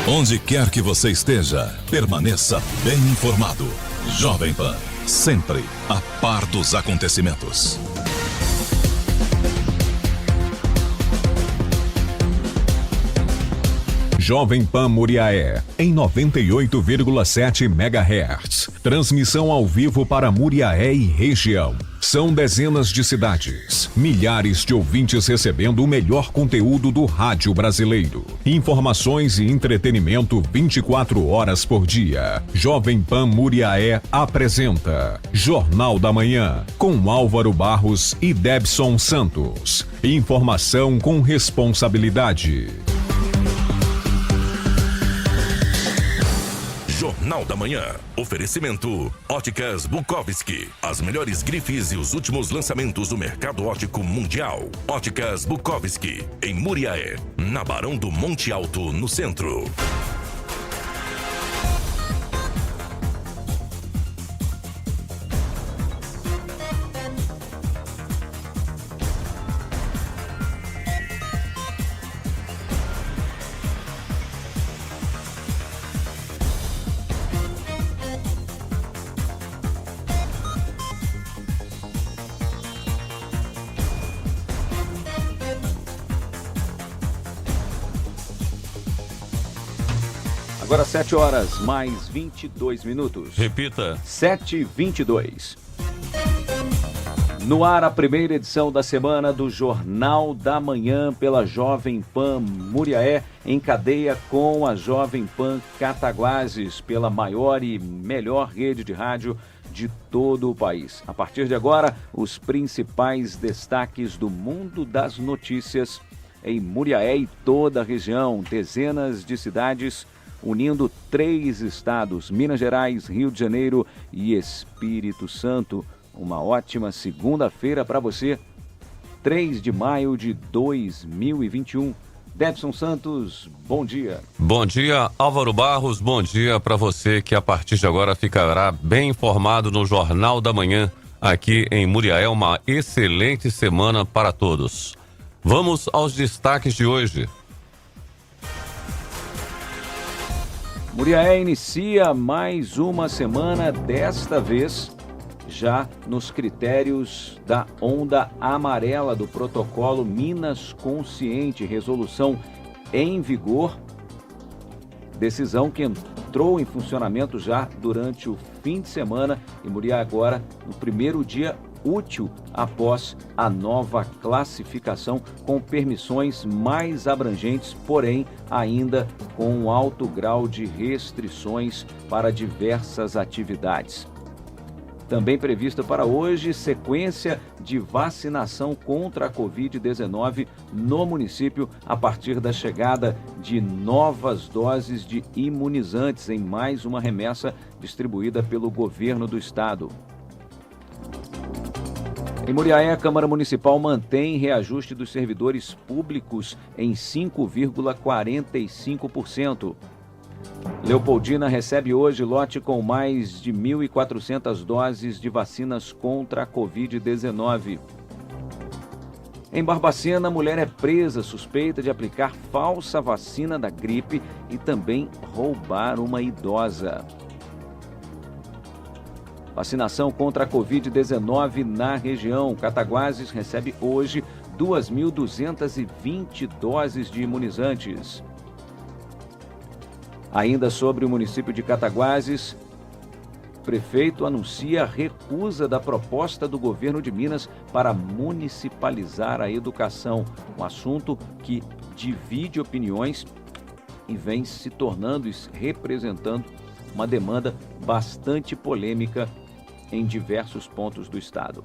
Onde quer que você esteja, permaneça bem informado. Jovem Pan, sempre a par dos acontecimentos. Jovem Pan Muriaé, em 98,7 MHz. Transmissão ao vivo para Muriaé e região. São dezenas de cidades, milhares de ouvintes recebendo o melhor conteúdo do rádio brasileiro. Informações e entretenimento 24 horas por dia. Jovem Pan Muriaé apresenta Jornal da Manhã, com Álvaro Barros e Debson Santos. Informação com responsabilidade. Jornal da Manhã. Oferecimento Óticas Bukowski. As melhores grifes e os últimos lançamentos do mercado óptico mundial. Óticas Bukowski, em Muriaé, na Barão do Monte Alto, no centro. Agora 7 horas, mais 22 minutos. Repita. 7h22. No ar, a primeira edição da semana do Jornal da Manhã pela Jovem Pan Muriaé, em cadeia com a Jovem Pan Cataguases, pela maior e melhor rede de rádio de todo o país. A partir de agora, os principais destaques do mundo das notícias em Muriaé e toda a região. Dezenas de cidades unindo 3 estados, Minas Gerais, Rio de Janeiro e Espírito Santo. Uma ótima segunda-feira para você, 3 de maio de 2021. Debson Santos, bom dia. Bom dia, Álvaro Barros, bom dia para você que a partir de agora ficará bem informado no Jornal da Manhã, aqui em Muriaé. Uma excelente semana para todos. Vamos aos destaques de hoje. Muriaé inicia mais uma semana, desta vez já nos critérios da onda amarela do protocolo Minas Consciente, resolução em vigor, decisão que entrou em funcionamento já durante o fim de semana e Muriaé agora no primeiro dia útil após a nova classificação, com permissões mais abrangentes, porém ainda com um alto grau de restrições para diversas atividades. Também prevista para hoje sequência de vacinação contra a Covid-19 no município a partir da chegada de novas doses de imunizantes em mais uma remessa distribuída pelo governo do estado. Em Muriaé, a Câmara Municipal mantém reajuste dos servidores públicos em 5,45%. Leopoldina recebe hoje lote com mais de 1.400 doses de vacinas contra a Covid-19. Em Barbacena, mulher é presa suspeita de aplicar falsa vacina da gripe e também roubar uma idosa. Vacinação contra a Covid-19 na região. Cataguases recebe hoje 2.220 doses de imunizantes. Ainda sobre o município de Cataguases, o prefeito anuncia a recusa da proposta do governo de Minas para municipalizar a educação, um assunto que divide opiniões e vem se tornando e representando uma demanda bastante polêmica em diversos pontos do estado.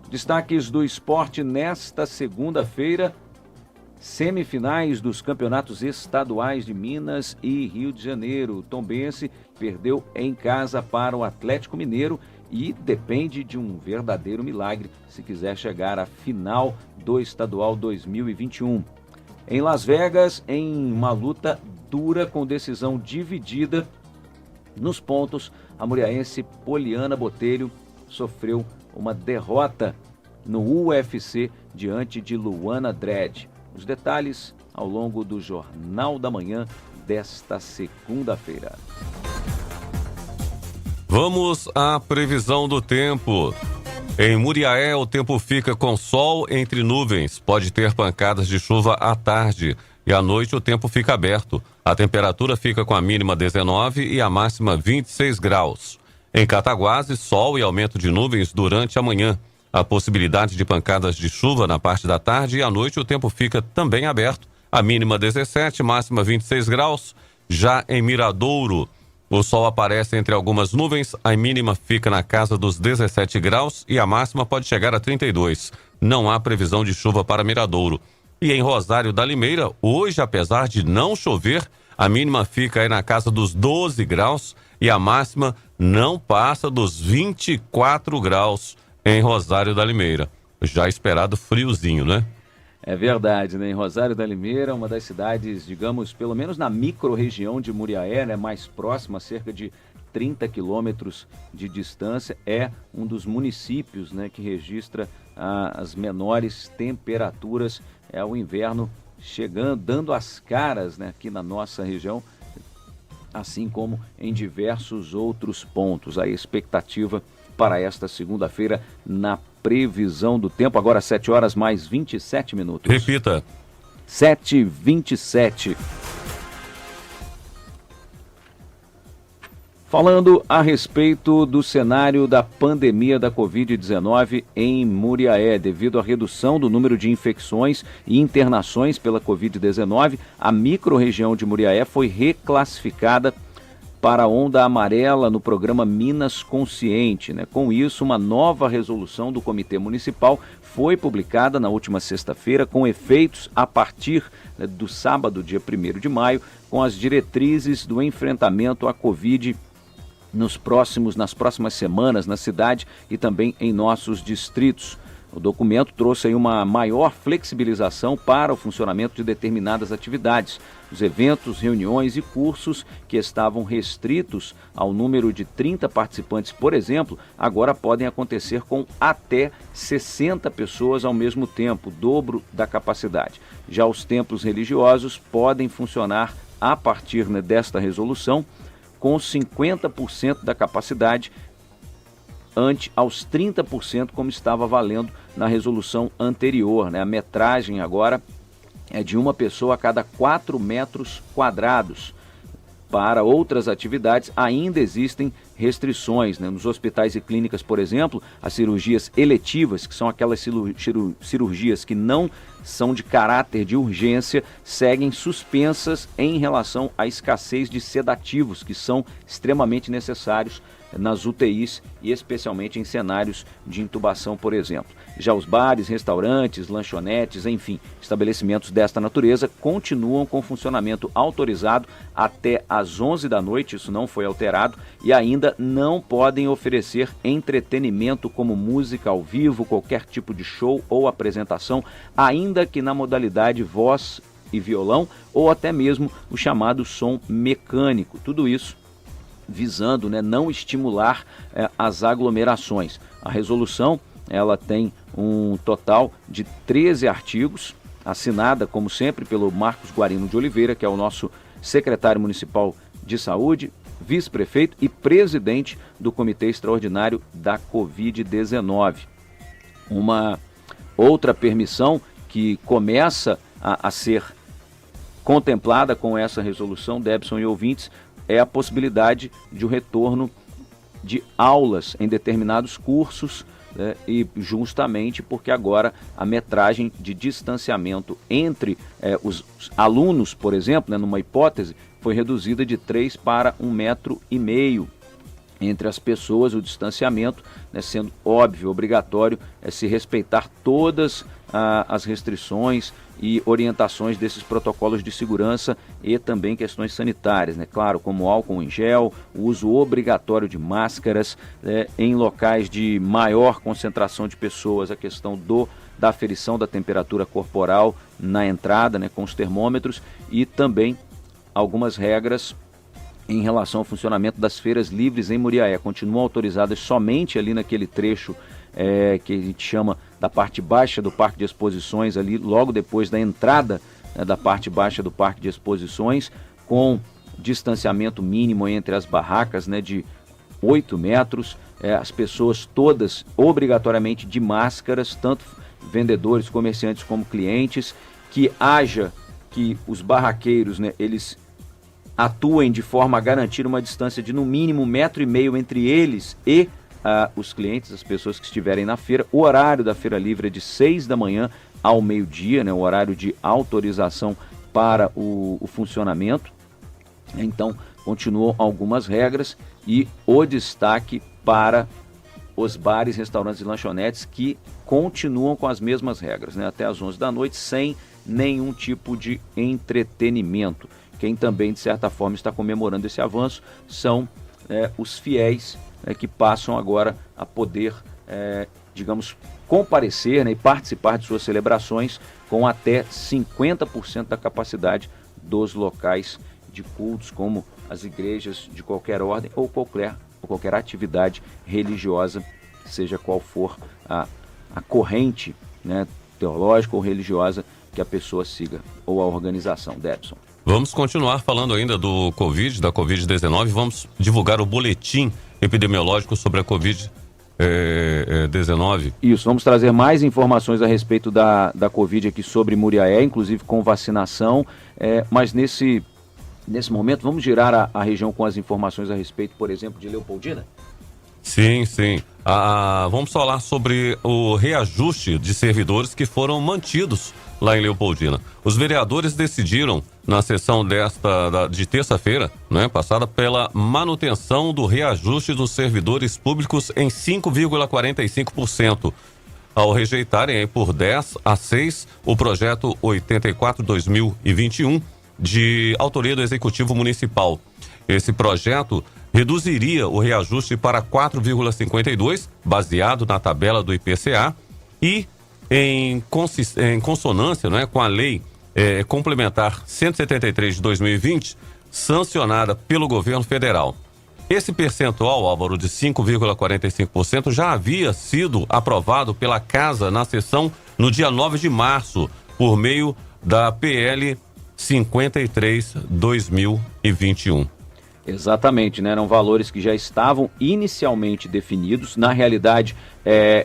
Destaques do esporte nesta segunda-feira: semifinais dos campeonatos estaduais de Minas e Rio de Janeiro. Tombense perdeu em casa para o Atlético Mineiro e depende de um verdadeiro milagre se quiser chegar à final do Estadual 2021. Em Las Vegas, em uma luta dura com decisão dividida nos pontos, a muriaense Poliana Botelho sofreu uma derrota no UFC diante de Luana Dredd. Os detalhes ao longo do Jornal da Manhã desta segunda-feira. Vamos à previsão do tempo. Em Muriaé, o tempo fica com sol entre nuvens. Pode ter pancadas de chuva à tarde e à noite o tempo fica aberto. A temperatura fica com a mínima 19 e a máxima 26 graus. Em Cataguases, sol e aumento de nuvens durante a manhã. A possibilidade de pancadas de chuva na parte da tarde e à noite o tempo fica também aberto. A mínima 17, máxima 26 graus. Já em Miradouro, o sol aparece entre algumas nuvens, a mínima fica na casa dos 17 graus e a máxima pode chegar a 32. Não há previsão de chuva para Miradouro. E em Rosário da Limeira, hoje, apesar de não chover, a mínima fica aí na casa dos 12 graus e a máxima não passa dos 24 graus em Rosário da Limeira. Já esperado friozinho, né? É verdade, né? Em Rosário da Limeira, uma das cidades, digamos, pelo menos na micro-região de Muriaé, né, mais próxima, cerca de 30 quilômetros de distância, é um dos municípios, né, que registra as menores temperaturas. É o inverno chegando, dando as caras, né, aqui na nossa região, assim como em diversos outros pontos. A expectativa para esta segunda-feira na previsão do tempo. Agora 7 horas mais 27 minutos. Repita. 7h27. Falando a respeito do cenário da pandemia da Covid-19 em Muriaé, devido à redução do número de infecções e internações pela Covid-19, a micro-região de Muriaé foi reclassificada para a onda amarela no programa Minas Consciente, né? Com isso, uma nova resolução do Comitê Municipal foi publicada na última sexta-feira, com efeitos a partir do sábado, dia 1º de maio, com as diretrizes do enfrentamento à Covid nas próximas semanas na cidade e também em nossos distritos. O documento trouxe aí uma maior flexibilização para o funcionamento de determinadas atividades. Os eventos, reuniões e cursos que estavam restritos ao número de 30 participantes, por exemplo, agora podem acontecer com até 60 pessoas ao mesmo tempo, o dobro da capacidade. Já os templos religiosos podem funcionar a partir, né, desta resolução com 50% da capacidade, ante aos 30% como estava valendo na resolução anterior, né? A metragem agora é de uma pessoa a cada 4 metros quadrados. Para outras atividades ainda existem restrições, né? Nos hospitais e clínicas, por exemplo, as cirurgias eletivas, que são aquelas cirurgias que não são de caráter de urgência, seguem suspensas em relação à escassez de sedativos, que são extremamente necessários nas UTIs e especialmente em cenários de intubação, por exemplo. Já os bares, restaurantes, lanchonetes, enfim, estabelecimentos desta natureza continuam com funcionamento autorizado até às 11 da noite, isso não foi alterado, e ainda não podem oferecer entretenimento como música ao vivo, qualquer tipo de show ou apresentação, ainda que na modalidade voz e violão ou até mesmo o chamado som mecânico. Tudo isso visando, né, não estimular as aglomerações. A resolução ela tem um total de 13 artigos, assinada, como sempre, pelo Marcos Guarino de Oliveira, que é o nosso secretário municipal de saúde, vice-prefeito e presidente do Comitê Extraordinário da Covid-19. Uma outra permissão que começa a ser contemplada com essa resolução, Debson e ouvintes, é a possibilidade de um retorno de aulas em determinados cursos, e justamente porque agora a metragem de distanciamento entre os alunos, por exemplo, né, numa hipótese, foi reduzida de 3 para 1,5 metro. Entre as pessoas, o distanciamento, né, sendo óbvio, obrigatório, se respeitar todas as restrições e orientações desses protocolos de segurança e também questões sanitárias, né? Claro, como álcool em gel, o uso obrigatório de máscaras, em locais de maior concentração de pessoas, a questão da aferição da temperatura corporal na entrada, né, com os termômetros, e também algumas regras em relação ao funcionamento das feiras livres em Muriaé. Continuam autorizadas somente ali naquele trecho que a gente chama da parte baixa do Parque de Exposições, ali logo depois da entrada né, da parte baixa do Parque de Exposições, com distanciamento mínimo entre as barracas, né, de 8 metros, as pessoas todas obrigatoriamente de máscaras, tanto vendedores, comerciantes como clientes, que os barraqueiros, né, eles atuem de forma a garantir uma distância de no mínimo 1,5 metro entre eles e os clientes, as pessoas que estiverem na feira. O horário da Feira Livre é de 6 da manhã ao meio-dia, né, o horário de autorização para o funcionamento. Então, continuam algumas regras e o destaque para os bares, restaurantes e lanchonetes que continuam com as mesmas regras, né, até às 11 da noite, sem nenhum tipo de entretenimento. Quem também, de certa forma, está comemorando esse avanço são os fiéis, que passam agora a poder, digamos, comparecer, né, e participar de suas celebrações com até 50% da capacidade dos locais de cultos, como as igrejas de qualquer ordem ou qualquer atividade religiosa, seja qual for a corrente, né, teológica ou religiosa que a pessoa siga, ou a organização. Debson. Vamos continuar falando ainda do Covid, da Covid-19. Vamos divulgar o boletim epidemiológico sobre a Covid-19. Isso, vamos trazer mais informações a respeito da Covid aqui sobre Muriaé, inclusive com vacinação, mas nesse momento vamos girar a região com as informações a respeito, por exemplo, de Leopoldina? Sim. Vamos falar sobre o reajuste de servidores que foram mantidos lá em Leopoldina. Os vereadores decidiram, na sessão de terça-feira, né, passada, pela manutenção do reajuste dos servidores públicos em 5,45%, ao rejeitarem por 10-6 o projeto 84/2021 de autoria do Executivo Municipal. Esse projeto reduziria o reajuste para 4,52, baseado na tabela do IPCA, e em consonância, né, com a lei complementar 173 de 2020, sancionada pelo governo federal. Esse percentual, Álvaro, de 5,45% já havia sido aprovado pela Casa na sessão no dia 9 de março, por meio da PL 53/2021. Exatamente, né? Eram valores que já estavam inicialmente definidos. Na realidade,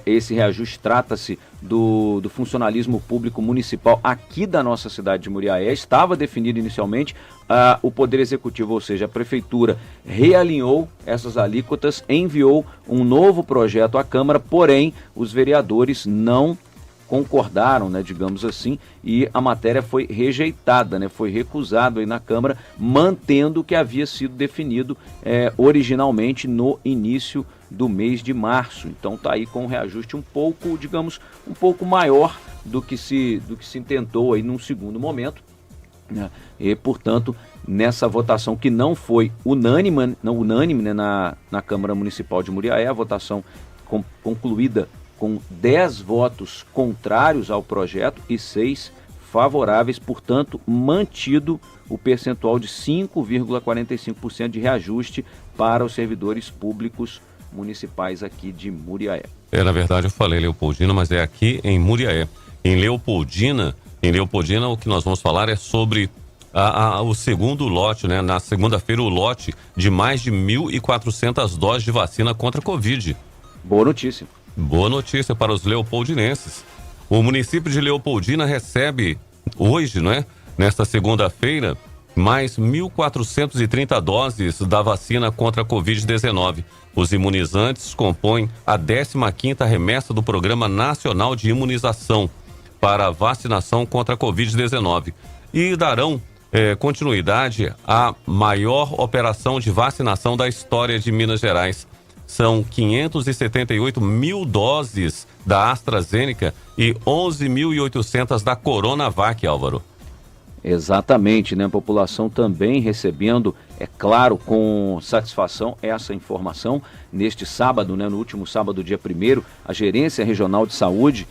esse reajuste trata-se do funcionalismo público municipal aqui da nossa cidade de Muriaé. Estava definido inicialmente, o Poder Executivo, ou seja, a Prefeitura, realinhou essas alíquotas, enviou um novo projeto à Câmara, porém, os vereadores não concordaram, né, digamos assim, e a matéria foi rejeitada, né, foi recusado aí na Câmara, mantendo o que havia sido definido originalmente no início do mês de março. Então está aí com um reajuste um pouco, digamos, um pouco maior do que se intentou aí num segundo momento, né? E, portanto, nessa votação que não foi unânime, né, na Câmara Municipal de Muriaé, a votação concluída com 10 votos contrários ao projeto e 6 favoráveis, portanto, mantido o percentual de 5,45% de reajuste para os servidores públicos municipais aqui de Muriaé. Na verdade eu falei Leopoldina, mas é aqui em Muriaé. Em Leopoldina, o que nós vamos falar é sobre o segundo lote, né? Na segunda-feira, o lote de mais de 1.400 doses de vacina contra a Covid. Boa notícia. Boa notícia para os leopoldinenses. O município de Leopoldina recebe hoje, né, nesta segunda-feira, mais 1.430 doses da vacina contra a Covid-19. Os imunizantes compõem a 15ª remessa do Programa Nacional de Imunização para a vacinação contra a Covid-19 e darão continuidade à maior operação de vacinação da história de Minas Gerais. São 578 mil doses da AstraZeneca e 11.800 da Coronavac, Álvaro. Exatamente, né? A população também recebendo, é claro, com satisfação essa informação. Neste sábado, né, no último sábado, dia 1º, a Gerência Regional de Saúde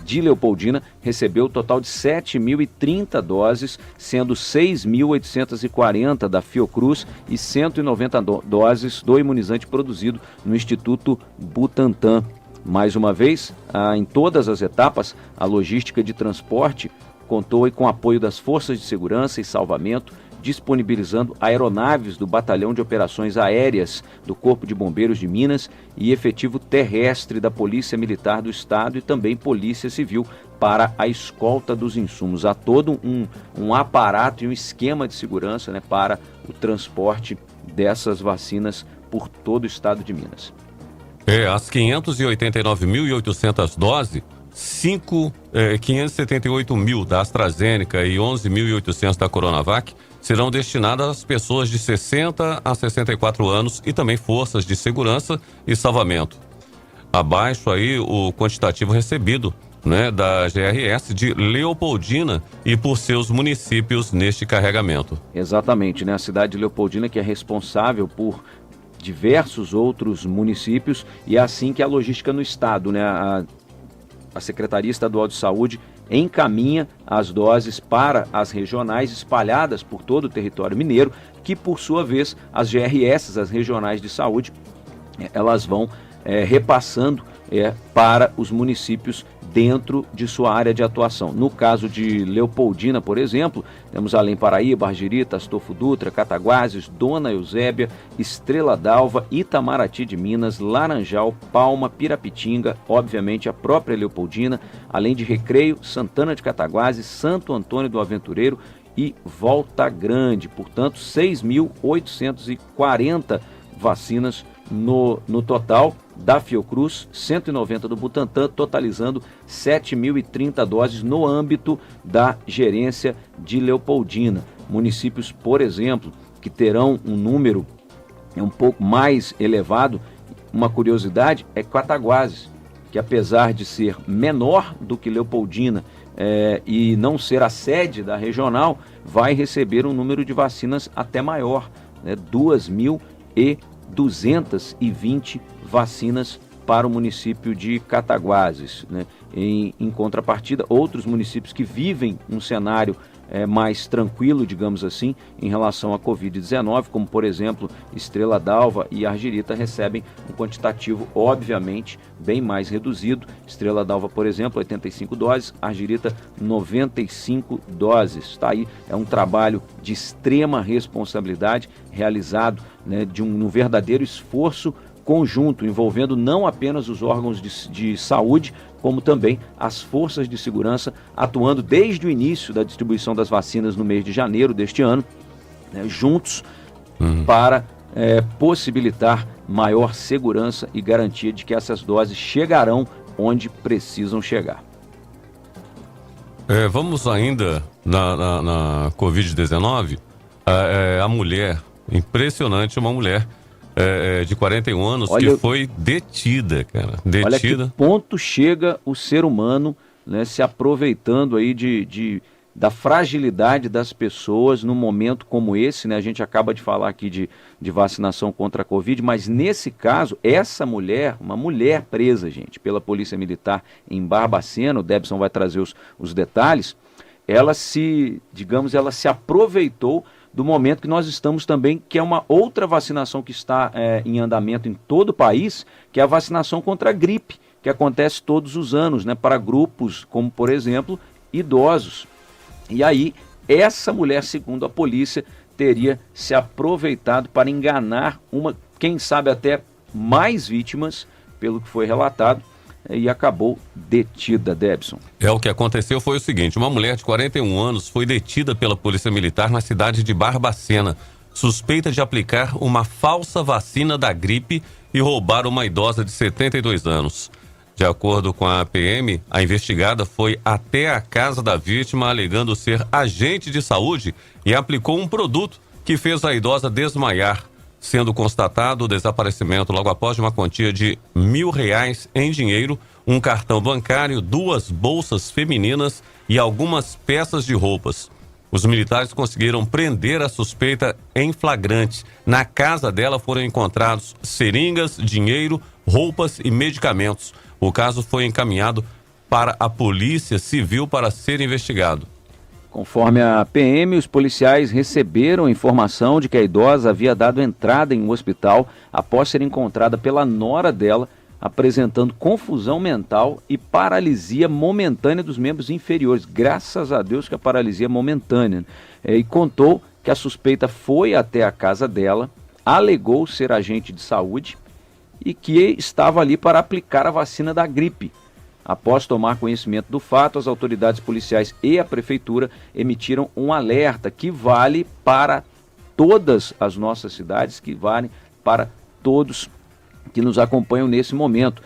de Leopoldina recebeu o total de 7.030 doses, sendo 6.840 da Fiocruz e 190 doses do imunizante produzido no Instituto Butantan. Mais uma vez, em todas as etapas, a logística de transporte contou aí com o apoio das Forças de Segurança e Salvamento, disponibilizando aeronaves do Batalhão de Operações Aéreas do Corpo de Bombeiros de Minas e efetivo terrestre da Polícia Militar do Estado e também Polícia Civil para a escolta dos insumos. Há todo um aparato e um esquema de segurança, né, para o transporte dessas vacinas por todo o estado de Minas. As 589.800 doses, 578 mil da AstraZeneca e 11.800 da Coronavac serão destinadas às pessoas de 60 a 64 anos e também forças de segurança e salvamento. Abaixo aí o quantitativo recebido, né, da GRS de Leopoldina e por seus municípios neste carregamento. Exatamente, né? A cidade de Leopoldina que é responsável por diversos outros municípios e é assim que a logística no estado, né? A Secretaria Estadual de Saúde encaminha as doses para as regionais espalhadas por todo o território mineiro, que por sua vez as GRS, as regionais de saúde, elas vão repassando para os municípios dentro de sua área de atuação. No caso de Leopoldina, por exemplo, temos Além Paraíba, Argirita, Astolfo Dutra, Cataguases, Dona Eusébia, Estrela d'Alva, Itamaraty de Minas, Laranjal, Palma, Pirapitinga, obviamente a própria Leopoldina, além de Recreio, Santana de Cataguases, Santo Antônio do Aventureiro e Volta Grande. Portanto, 6.840 vacinas no total da Fiocruz, 190 do Butantan, totalizando 7.030 doses no âmbito da gerência de Leopoldina. Municípios, por exemplo, que terão um número um pouco mais elevado, uma curiosidade é Cataguases, que apesar de ser menor do que Leopoldina e não ser a sede da regional, vai receber um número de vacinas até maior, né, 2.220 vacinas para o município de Cataguases, né? Em contrapartida, outros municípios que vivem um cenário mais tranquilo, digamos assim, em relação à Covid-19, como por exemplo Estrela d'Alva e Argirita, recebem um quantitativo obviamente bem mais reduzido. Estrela d'Alva, por exemplo, 85 doses, Argirita 95 doses. Tá aí, é um trabalho de extrema responsabilidade realizado, né, um verdadeiro esforço conjunto, envolvendo não apenas os órgãos de saúde, como também as forças de segurança, atuando desde o início da distribuição das vacinas no mês de janeiro deste ano, né, juntos para possibilitar maior segurança e garantia de que essas doses chegarão onde precisam chegar. Vamos ainda na Covid-19, a mulher, impressionante, uma mulher de 41 anos, que foi detida, cara. Detida. Olha que ponto chega o ser humano, né, se aproveitando aí da fragilidade das pessoas num momento como esse, né? A gente acaba de falar aqui de vacinação contra a Covid, mas nesse caso, essa mulher, uma mulher presa, gente, pela Polícia Militar em Barbacena, o Debson vai trazer os detalhes, ela se aproveitou do momento que nós estamos também, que é uma outra vacinação que está em andamento em todo o país, que é a vacinação contra a gripe, que acontece todos os anos, né, para grupos como, por exemplo, idosos. E aí, essa mulher, segundo a polícia, teria se aproveitado para enganar quem sabe até mais vítimas, pelo que foi relatado, e acabou detida, Debson. O que aconteceu foi o seguinte: uma mulher de 41 anos foi detida pela Polícia Militar na cidade de Barbacena, suspeita de aplicar uma falsa vacina da gripe e roubar uma idosa de 72 anos. De acordo com a PM, a investigada foi até a casa da vítima alegando ser agente de saúde e aplicou um produto que fez a idosa desmaiar, sendo constatado o desaparecimento logo após de uma quantia de R$1.000 em dinheiro, um cartão bancário, 2 bolsas femininas e algumas peças de roupas. Os militares conseguiram prender a suspeita em flagrante. Na casa dela foram encontrados seringas, dinheiro, roupas e medicamentos. O caso foi encaminhado para a Polícia Civil para ser investigado. Conforme a PM, os policiais receberam informação de que a idosa havia dado entrada em um hospital após ser encontrada pela nora dela apresentando confusão mental e paralisia momentânea dos membros inferiores. Graças a Deus que a paralisia é momentânea. E contou que a suspeita foi até a casa dela, alegou ser agente de saúde e que estava ali para aplicar a vacina da gripe. Após tomar conhecimento do fato, as autoridades policiais e a prefeitura emitiram um alerta que vale para todas as nossas cidades, que vale para todos que nos acompanham nesse momento,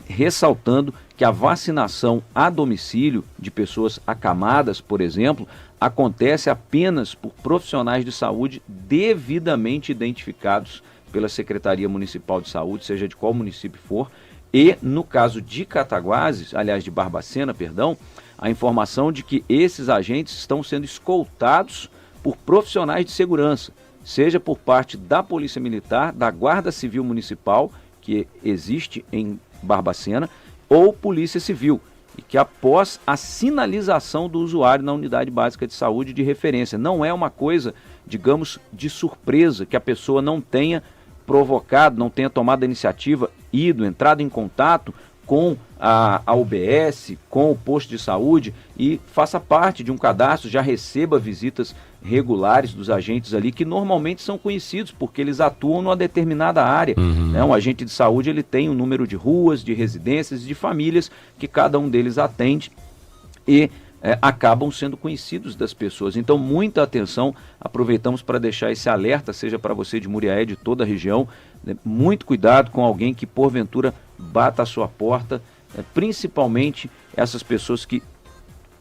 ressaltando que a vacinação a domicílio de pessoas acamadas, por exemplo, acontece apenas por profissionais de saúde devidamente identificados pela Secretaria Municipal de Saúde, seja de qual município for, e no caso de Cataguases, aliás de Barbacena, perdão, a informação de que esses agentes estão sendo escoltados por profissionais de segurança, seja por parte da Polícia Militar, da Guarda Civil Municipal, que existe em Barbacena, ou Polícia Civil, e que após a sinalização do usuário na unidade básica de saúde de referência. Não é uma coisa, digamos, de surpresa, que a pessoa não tenha provocado, não tenha tomado a iniciativa, entrado em contato com a UBS, com o posto de saúde e faça parte de um cadastro, já receba visitas regulares dos agentes ali, que normalmente são conhecidos porque eles atuam numa determinada área. Um agente de saúde ele tem um número de ruas, de residências, de famílias que cada um deles atende e acabam sendo conhecidos das pessoas. Então, muita atenção, aproveitamos para deixar esse alerta, seja para você de Muriaé, de toda a região, muito cuidado com alguém que porventura bata a sua porta, principalmente essas pessoas que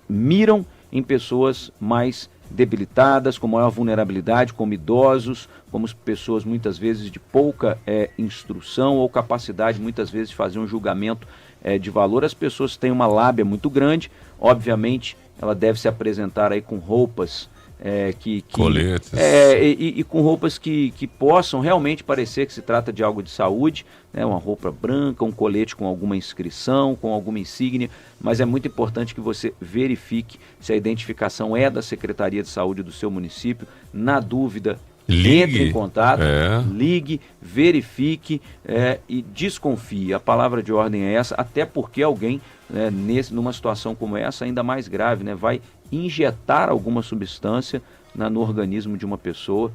miram em pessoas mais debilitadas, com maior vulnerabilidade, como idosos, como pessoas muitas vezes de pouca instrução ou capacidade muitas vezes de fazer um julgamento de valor. As pessoas têm uma lábia muito grande, obviamente ela deve se apresentar aí com roupas coletes e com roupas que possam realmente parecer que se trata de algo de saúde, né? Uma roupa branca, um colete com alguma inscrição, com alguma insígnia, mas é muito importante que você verifique se a identificação é da Secretaria de Saúde do seu município. Na dúvida, entre em contato, ligue, verifique e desconfie. A palavra de ordem é essa, até porque alguém, numa situação como essa, ainda mais grave, né, vai injetar alguma substância no organismo de uma pessoa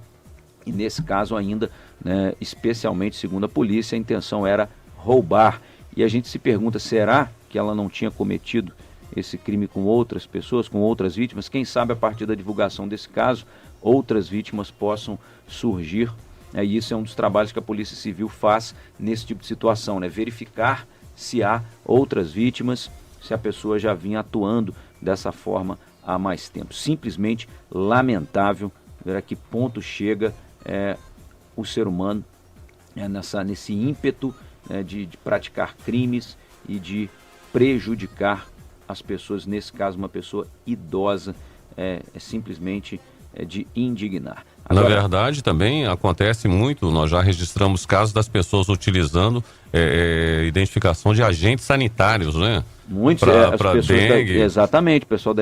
e nesse caso ainda, né, especialmente segundo a polícia, a intenção era roubar. E a gente se pergunta, será que ela não tinha cometido esse crime com outras pessoas, com outras vítimas? Quem sabe a partir da divulgação desse caso outras vítimas possam surgir, e isso é um dos trabalhos que a Polícia Civil faz nesse tipo de situação, né? Verificar se há outras vítimas, se a pessoa já vinha atuando dessa forma há mais tempo. Simplesmente lamentável ver a que ponto chega o ser humano nesse ímpeto de praticar crimes e de prejudicar as pessoas, nesse caso uma pessoa idosa, simplesmente de indignar. Agora, na verdade, também acontece muito, nós já registramos casos das pessoas utilizando identificação de agentes sanitários, né? Muitos, para dengue. Exatamente, o pessoal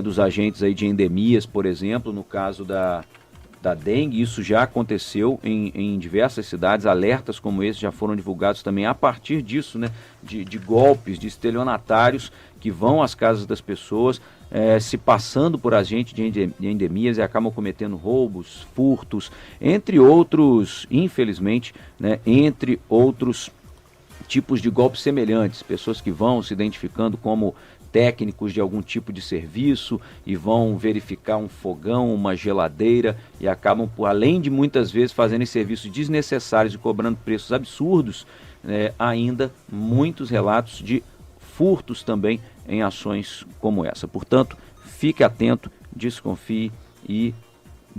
dos agentes aí de endemias, por exemplo, no caso da dengue, isso já aconteceu em diversas cidades, alertas como esse já foram divulgados também a partir disso, né? De golpes, de estelionatários que vão às casas das pessoas, se passando por agente de endemias e acabam cometendo roubos, furtos, entre outros, infelizmente, né, entre outros tipos de golpes semelhantes. Pessoas que vão se identificando como técnicos de algum tipo de serviço e vão verificar um fogão, uma geladeira e acabam, além de muitas vezes fazendo serviços desnecessários e cobrando preços absurdos, ainda muitos relatos de furtos também em ações como essa. Portanto, fique atento, desconfie e,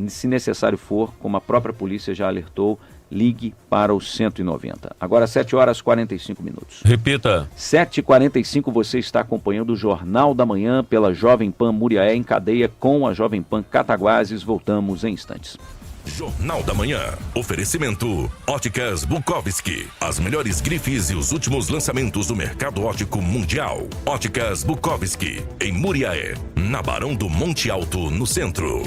se necessário for, como a própria polícia já alertou, ligue para o 190. Agora 7h45. Repita. 7h45, você está acompanhando o Jornal da Manhã pela Jovem Pan Muriaé em cadeia com a Jovem Pan Cataguases. Voltamos em instantes. Jornal da Manhã. Oferecimento Óticas Bukowski. As melhores grifes e os últimos lançamentos do mercado óptico mundial. Óticas Bukowski, em Muriaé, na Barão do Monte Alto, no centro.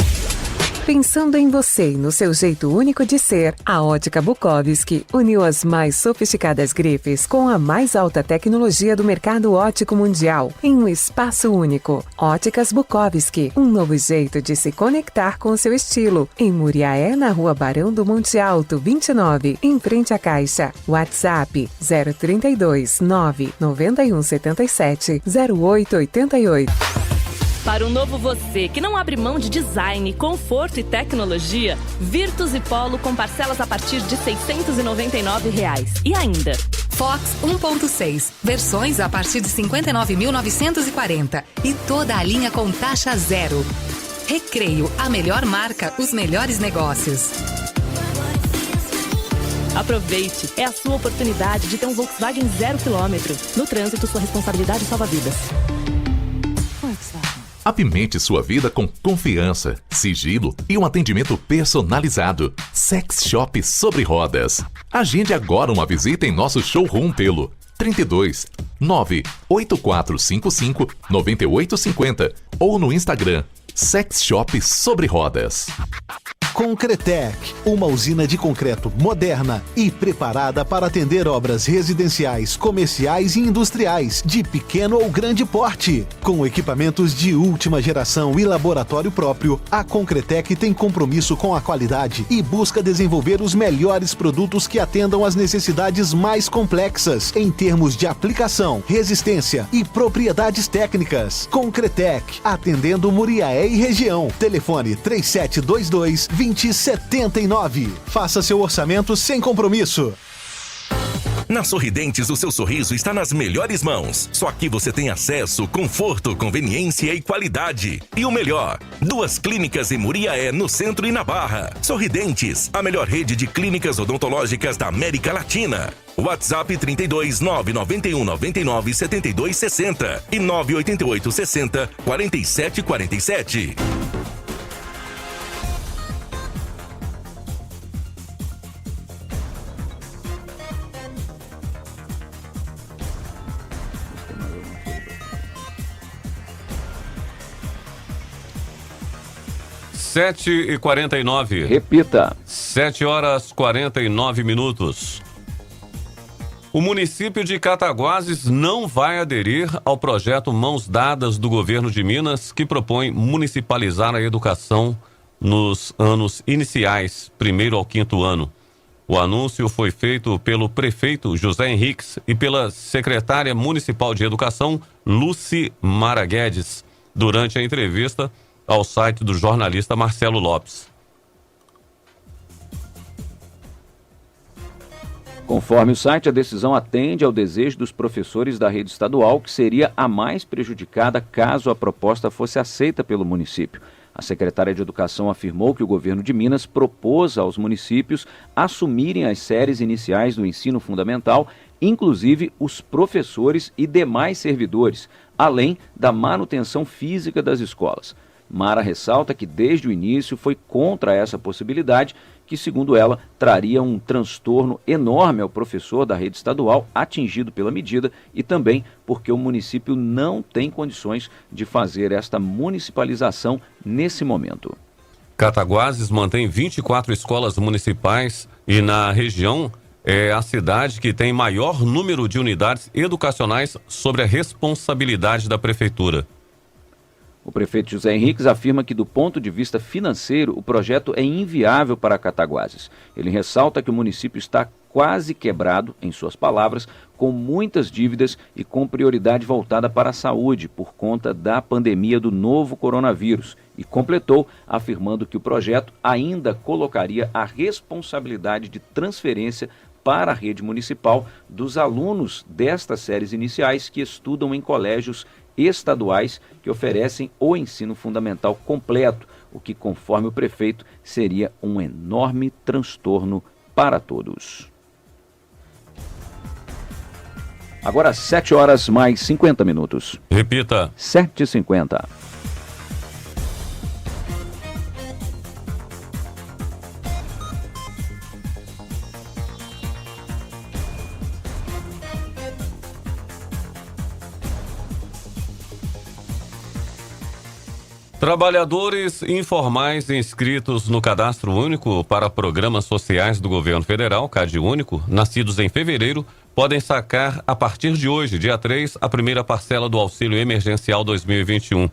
Pensando em você e no seu jeito único de ser, a Ótica Bukowski uniu as mais sofisticadas grifes com a mais alta tecnologia do mercado óptico mundial em um espaço único. Óticas Bukowski, um novo jeito de se conectar com o seu estilo. Em Muriaé, na Rua Barão do Monte Alto, 29, em frente à Caixa. WhatsApp 032 991 77 0888. Para um novo você que não abre mão de design, conforto e tecnologia, Virtus e Polo com parcelas a partir de R$ 699. E ainda, Fox 1.6, versões a partir de 59.940 e toda a linha com taxa zero. Recreio, a melhor marca, os melhores negócios. aproveite, é a sua oportunidade de ter um Volkswagen 0 km. No trânsito, sua responsabilidade salva vidas. Apimente sua vida com confiança, sigilo e um atendimento personalizado. Sex Shop Sobre Rodas. Agende agora uma visita em nosso showroom pelo 32 98455 9850 ou no Instagram Sex Shop Sobre Rodas. Concretec, uma usina de concreto moderna e preparada para atender obras residenciais, comerciais e industriais de pequeno ou grande porte. Com equipamentos de última geração e laboratório próprio, a Concretec tem compromisso com a qualidade e busca desenvolver os melhores produtos que atendam às necessidades mais complexas em termos de aplicação, resistência e propriedades técnicas. Concretec, atendendo Muriaé e região. Telefone 3722-2079. Faça seu orçamento sem compromisso. Na Sorridentes, o seu sorriso está nas melhores mãos. Só aqui você tem acesso, conforto, conveniência e qualidade. E o melhor, 2 clínicas em Muriaé, no centro e na Barra. Sorridentes, a melhor rede de clínicas odontológicas da América Latina. WhatsApp 32 991 99 72 60 e 988 60 47 47. Sete e 49. Repita. 7h49. O município de Cataguases não vai aderir ao projeto Mãos Dadas do governo de Minas, que propõe municipalizar a educação nos anos iniciais, 1º ao 5º ano. O anúncio foi feito pelo prefeito José Henriques e pela secretária municipal de educação, Lucy Mara Guedes, durante a entrevista ao site do jornalista Marcelo Lopes. Conforme o site, a decisão atende ao desejo dos professores da rede estadual, que seria a mais prejudicada caso a proposta fosse aceita pelo município. A secretária de Educação afirmou que o governo de Minas propôs aos municípios assumirem as séries iniciais do ensino fundamental, inclusive os professores e demais servidores, além da manutenção física das escolas. Mara ressalta que desde o início foi contra essa possibilidade, que, segundo ela, traria um transtorno enorme ao professor da rede estadual atingido pela medida e também porque o município não tem condições de fazer esta municipalização nesse momento. Cataguases mantém 24 escolas municipais e na região é a cidade que tem maior número de unidades educacionais sobre a responsabilidade da prefeitura. O prefeito José Henriques afirma que, do ponto de vista financeiro, o projeto é inviável para Cataguases. Ele ressalta que o município está quase quebrado, em suas palavras, com muitas dívidas e com prioridade voltada para a saúde por conta da pandemia do novo coronavírus. E completou afirmando que o projeto ainda colocaria a responsabilidade de transferência para a rede municipal dos alunos destas séries iniciais que estudam em colégios estaduais que oferecem o ensino fundamental completo, o que, conforme o prefeito, seria um enorme transtorno para todos. Agora 7h mais 50. Repita. 7h50. Trabalhadores informais inscritos no Cadastro Único para Programas Sociais do Governo Federal, CadÚnico, nascidos em fevereiro, podem sacar a partir de hoje, dia 3, a primeira parcela do Auxílio Emergencial 2021.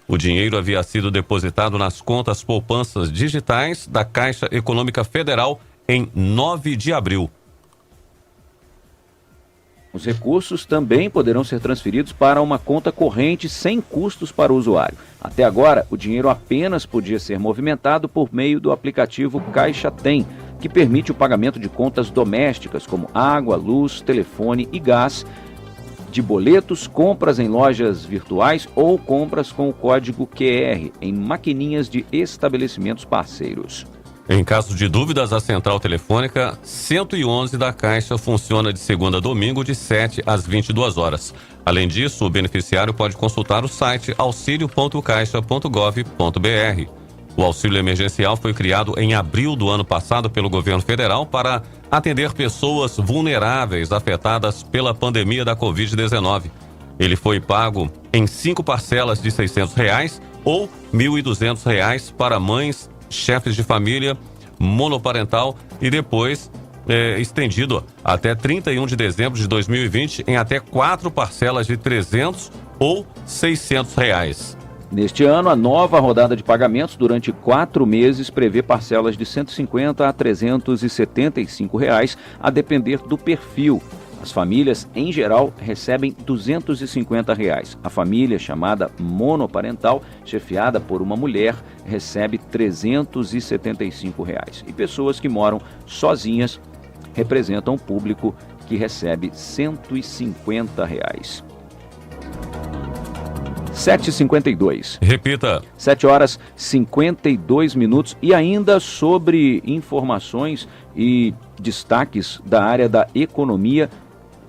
O dinheiro havia sido depositado nas contas poupanças digitais da Caixa Econômica Federal em 9 de abril. Os recursos também poderão ser transferidos para uma conta corrente sem custos para o usuário. Até agora, o dinheiro apenas podia ser movimentado por meio do aplicativo Caixa Tem, que permite o pagamento de contas domésticas como água, luz, telefone e gás, de boletos, compras em lojas virtuais ou compras com o código QR em maquininhas de estabelecimentos parceiros. Em caso de dúvidas, a central telefônica 111 da Caixa funciona de segunda a domingo, de 7 às 22 horas. Além disso, o beneficiário pode consultar o site auxilio.caixa.gov.br. O auxílio emergencial foi criado em abril do ano passado pelo governo federal para atender pessoas vulneráveis afetadas pela pandemia da Covid-19. Ele foi pago em 5 parcelas de R$ 600 ou R$ 1.200 para mães, chefes de família, monoparental e depois estendido até 31 de dezembro de 2020 em até 4 parcelas de R$ 300 ou R$ 600. Neste ano, a nova rodada de pagamentos durante 4 meses prevê parcelas de R$ 150 a R$ 375, a depender do perfil. As famílias, em geral, recebem R$ 250. A família, chamada monoparental, chefiada por uma mulher, recebe R$ 375. E pessoas que moram sozinhas representam um público que recebe R$ 150. 7h52. Repita. 7h52. E ainda sobre informações e destaques da área da economia,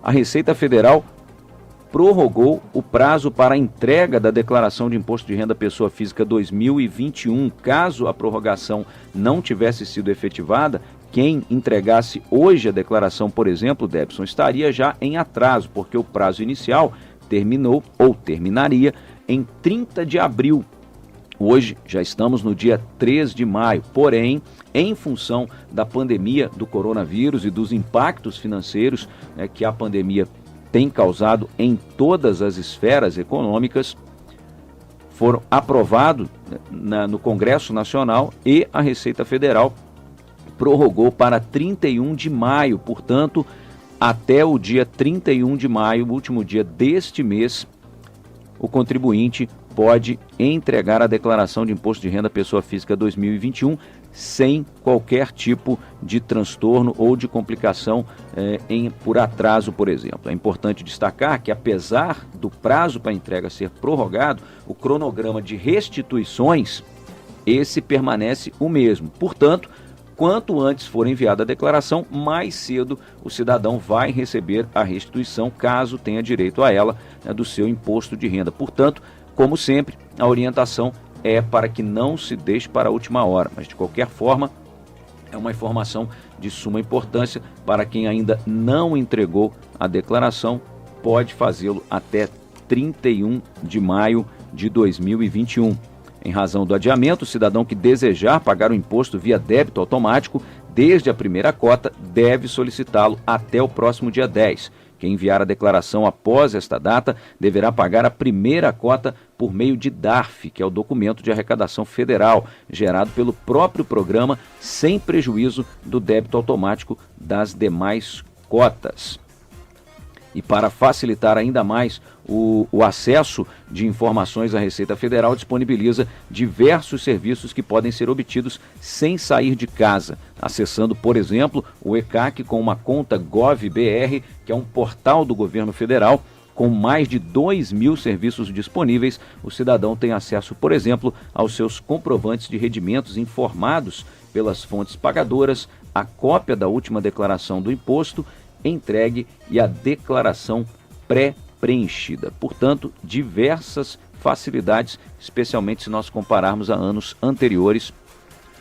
a Receita Federal prorrogou o prazo para a entrega da declaração de imposto de renda pessoa física 2021. Caso a prorrogação não tivesse sido efetivada, quem entregasse hoje a declaração, por exemplo, Debson, estaria já em atraso, porque o prazo inicial terminou ou terminaria em 30 de abril. Hoje já estamos no dia 3 de maio, porém, em função da pandemia do coronavírus e dos impactos financeiros que a pandemia tem causado em todas as esferas econômicas, foram aprovados no Congresso Nacional e a Receita Federal prorrogou para 31 de maio, portanto, até o dia 31 de maio, último dia deste mês, o contribuinte pode entregar a declaração de imposto de renda pessoa física 2021 sem qualquer tipo de transtorno ou de complicação por atraso, por exemplo. É importante destacar que, apesar do prazo para entrega ser prorrogado, o cronograma de restituições, esse permanece o mesmo. Portanto, quanto antes for enviada a declaração, mais cedo o cidadão vai receber a restituição, caso tenha direito a ela, do seu imposto de renda. Portanto, como sempre, a orientação é para que não se deixe para a última hora, mas de qualquer forma, é uma informação de suma importância para quem ainda não entregou a declaração, pode fazê-lo até 31 de maio de 2021. Em razão do adiamento, o cidadão que desejar pagar o imposto via débito automático desde a primeira cota deve solicitá-lo até o próximo dia 10. Quem enviar a declaração após esta data deverá pagar a primeira cota por meio de DARF, que é o documento de arrecadação federal, gerado pelo próprio programa, sem prejuízo do débito automático das demais cotas. E para facilitar ainda mais o acesso de informações à Receita Federal, disponibiliza diversos serviços que podem ser obtidos sem sair de casa, acessando, por exemplo, o ECAC com uma conta GovBR, que é um portal do governo federal. Com mais de 2.000 serviços disponíveis, o cidadão tem acesso, por exemplo, aos seus comprovantes de rendimentos informados pelas fontes pagadoras, a cópia da última declaração do imposto entregue e a declaração pré-preenchida. Portanto, diversas facilidades, especialmente se nós compararmos a anos anteriores,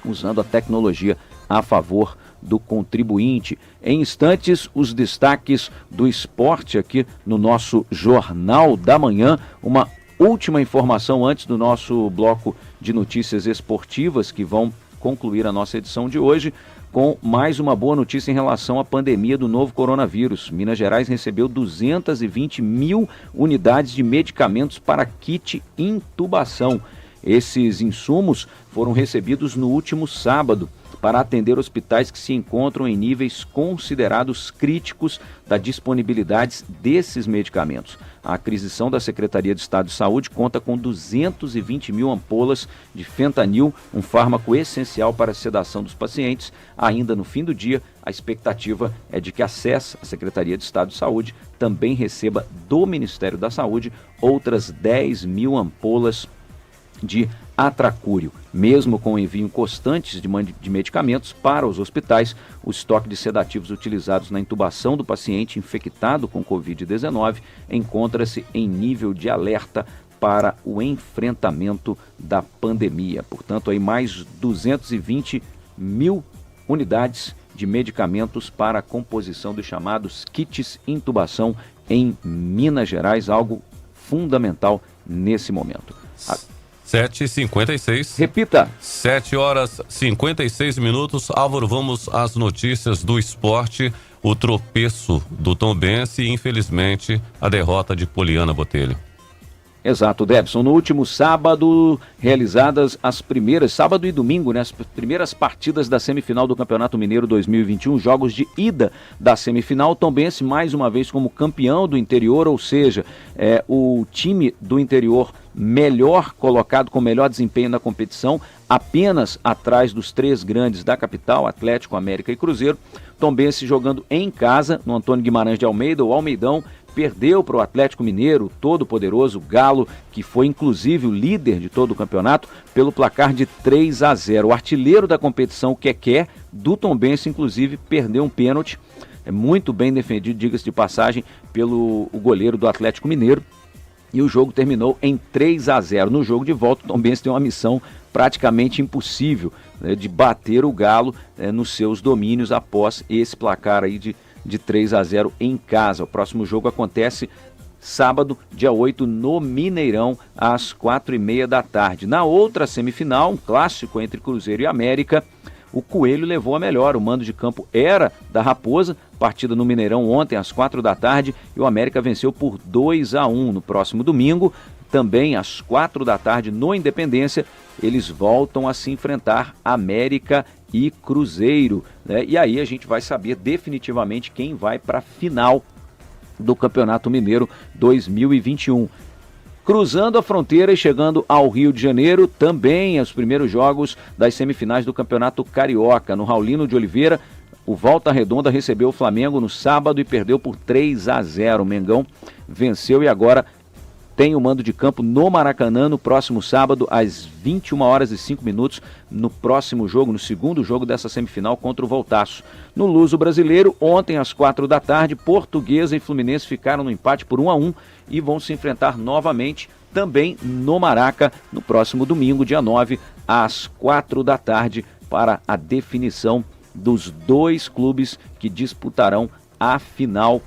usando a tecnologia a favor do contribuinte. Em instantes, os destaques do esporte aqui no nosso Jornal da Manhã, uma última informação antes do nosso bloco de notícias esportivas, que vão concluir a nossa edição de hoje, com mais uma boa notícia em relação à pandemia do novo coronavírus. Minas Gerais recebeu 220 mil unidades de medicamentos para kit intubação. Esses insumos foram recebidos no último sábado para atender hospitais que se encontram em níveis considerados críticos da disponibilidade desses medicamentos. A aquisição da Secretaria de Estado de Saúde conta com 220 mil ampolas de fentanil, um fármaco essencial para a sedação dos pacientes. Ainda no fim do dia, a expectativa é de que a SES, a Secretaria de Estado de Saúde, também receba do Ministério da Saúde outras 10 mil ampolas de atracúrio. Mesmo com o envio constante de medicamentos para os hospitais, o estoque de sedativos utilizados na intubação do paciente infectado com Covid-19 encontra-se em nível de alerta para o enfrentamento da pandemia. Portanto, aí mais 220 mil unidades de medicamentos para a composição dos chamados kits intubação em Minas Gerais, algo fundamental nesse momento. 7h56. Repita. 7h56. Álvaro, vamos às notícias do esporte. O tropeço do Tombense e, infelizmente, a derrota de Poliana Botelho. Exato, Debson. No último sábado, realizadas sábado e domingo, né, as primeiras partidas da semifinal do Campeonato Mineiro 2021, jogos de ida da semifinal. O Tombense, mais uma vez, como campeão do interior, ou seja, o time do interior melhor colocado, com melhor desempenho na competição, apenas atrás dos três grandes da capital, Atlético, América e Cruzeiro. Tombense jogando em casa, no Antônio Guimarães de Almeida, o Almeidão, perdeu para o Atlético Mineiro, todo-poderoso Galo, que foi inclusive o líder de todo o campeonato, pelo placar de 3-0. O artilheiro da competição, o Keké, do Tombense, inclusive, perdeu um pênalti, muito bem defendido, diga-se de passagem, pelo goleiro do Atlético Mineiro, e o jogo terminou em 3-0. No jogo de volta, o Tombense tem uma missão praticamente impossível, né, de bater o Galo nos seus domínios após esse placar aí de 3-0 em casa. O próximo jogo acontece sábado, dia 8, no Mineirão, às 4h30 da tarde. Na outra semifinal, um clássico entre Cruzeiro e América, o Coelho levou a melhor. O mando de campo era da Raposa, partida no Mineirão ontem às 4 da tarde, e o América venceu por 2-1. No próximo domingo, também às 4 da tarde, no Independência, eles voltam a se enfrentar, América e Cruzeiro, né? E aí a gente vai saber definitivamente quem vai para a final do Campeonato Mineiro 2021. Cruzando a fronteira e chegando ao Rio de Janeiro, também os primeiros jogos das semifinais do Campeonato Carioca. No Raulino de Oliveira, o Volta Redonda recebeu o Flamengo no sábado e perdeu por 3-0. O Mengão venceu e agora tem o mando de campo no Maracanã no próximo sábado, às 21h05, no próximo jogo, no segundo jogo dessa semifinal contra o Voltaço. No Luso Brasileiro, ontem às 4 da tarde, Portuguesa e Fluminense ficaram no empate por 1-1 e vão se enfrentar novamente também no Maraca no próximo domingo, dia 9, às 4 da tarde, para a definição dos dois clubes que disputarão a final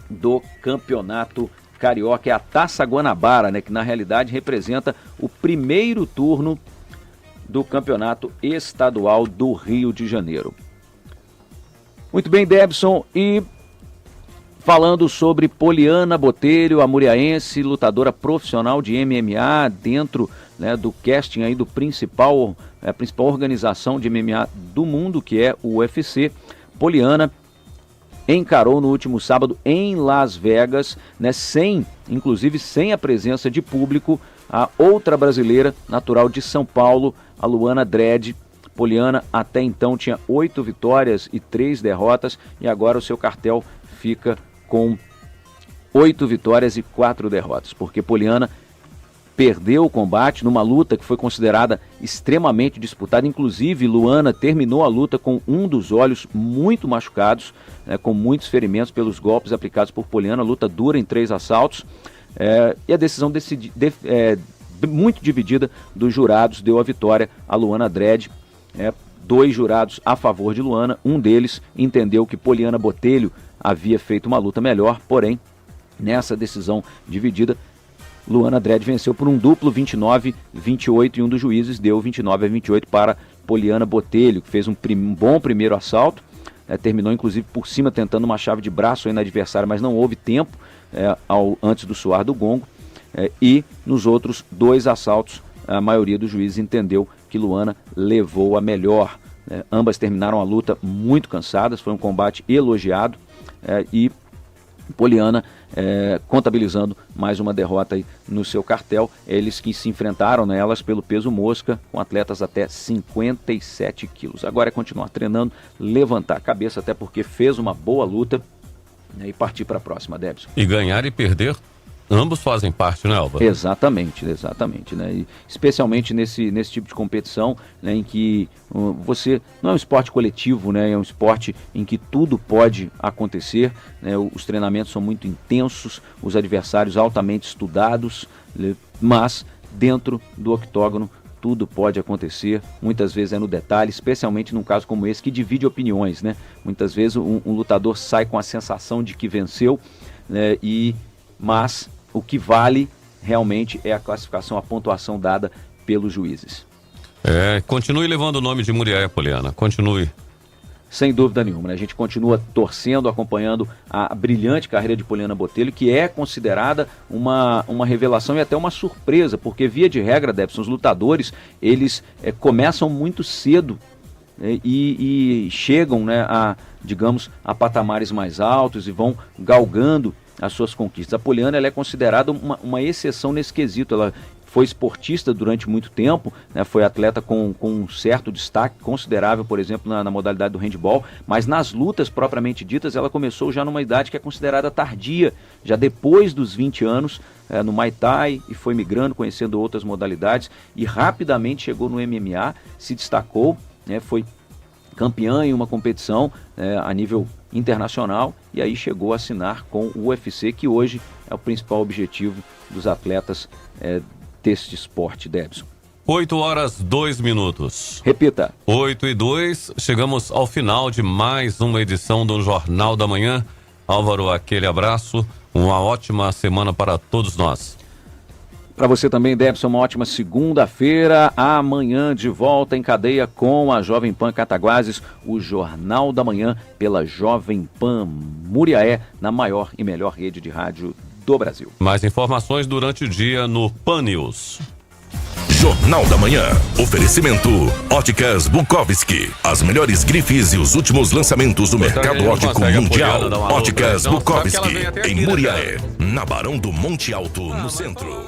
do Campeonato Carioca. É a Taça Guanabara, né, que na realidade representa o primeiro turno do Campeonato Estadual do Rio de Janeiro. Muito bem, Debson, e falando sobre Poliana Botelho, a muriaense, lutadora profissional de MMA, dentro, né, do casting aí do a principal organização de MMA do mundo, que é o UFC. Poliana encarou no último sábado em Las Vegas, né, inclusive sem a presença de público, a outra brasileira, natural de São Paulo, a Luana Dredd. Poliana até então tinha 8 vitórias e 3 derrotas, e agora o seu cartel fica com 8 vitórias e 4 derrotas, porque Poliana perdeu o combate numa luta que foi considerada extremamente disputada. Inclusive, Luana terminou a luta com um dos olhos muito machucados, né, com muitos ferimentos pelos golpes aplicados por Poliana. A luta dura em 3 assaltos, e a decisão muito dividida dos jurados deu a vitória a Luana Dredd. 2 jurados a favor de Luana, um deles entendeu que Poliana Botelho havia feito uma luta melhor, porém, nessa decisão dividida, Luana Dredd venceu por um duplo 29-28 e um dos juízes deu 29-28 para Poliana Botelho, que fez um bom primeiro assalto, terminou inclusive por cima tentando uma chave de braço aí na adversária, mas não houve tempo antes do soar do gongo, e nos outros 2 assaltos a maioria dos juízes entendeu que Luana levou a melhor. Ambas terminaram a luta muito cansadas, foi um combate elogiado, e Poliana contabilizando mais uma derrota aí no seu cartel. Eles que se enfrentaram, elas pelo peso mosca, com atletas até 57 quilos. Agora é continuar treinando, levantar a cabeça, até porque fez uma boa luta, e partir para a próxima, Débson. E ganhar e perder, ambos fazem parte, né, Álvaro? Exatamente, né? E especialmente nesse tipo de competição, né, em que você não é um esporte coletivo, né? É um esporte em que tudo pode acontecer, né? Os treinamentos são muito intensos, os adversários altamente estudados, mas dentro do octógono tudo pode acontecer, muitas vezes é no detalhe, especialmente num caso como esse que divide opiniões, né? Muitas vezes um lutador sai com a sensação de que venceu, né? Mas o que vale realmente é a classificação, a pontuação dada pelos juízes. Continue levando o nome de Muriaé, Poliana, continue. Sem dúvida nenhuma, né? A gente continua torcendo, acompanhando a brilhante carreira de Poliana Botelho, que é considerada uma revelação e até uma surpresa, porque via de regra, Débson, os lutadores, eles começam muito cedo, e chegam, né, a patamares mais altos e vão galgando as suas conquistas. A Poliana, ela é considerada uma exceção nesse quesito. Ela foi esportista durante muito tempo, né, foi atleta com um certo destaque considerável, por exemplo, na modalidade do handball, mas nas lutas propriamente ditas, ela começou já numa idade que é considerada tardia, já depois dos 20 anos, no Muay Thai, e foi migrando, conhecendo outras modalidades, e rapidamente chegou no MMA, se destacou, né, foi campeã em uma competição a nível internacional, e aí chegou a assinar com o UFC, que hoje é o principal objetivo dos atletas deste esporte, Débson. 8h02. Repita. 8h02, chegamos ao final de mais uma edição do Jornal da Manhã. Álvaro, aquele abraço, uma ótima semana para todos nós. Para você também, Débson, uma ótima segunda-feira. Amanhã de volta em cadeia com a Jovem Pan Cataguases, o Jornal da Manhã pela Jovem Pan Muriaé, na maior e melhor rede de rádio do Brasil. Mais informações durante o dia no Pan News. Jornal da Manhã. Oferecimento Óticas Bukowski. As melhores grifes e os últimos lançamentos do mercado óptico mundial. Óticas Bukowski. Em Muriaé, na Barão do Monte Alto, no centro.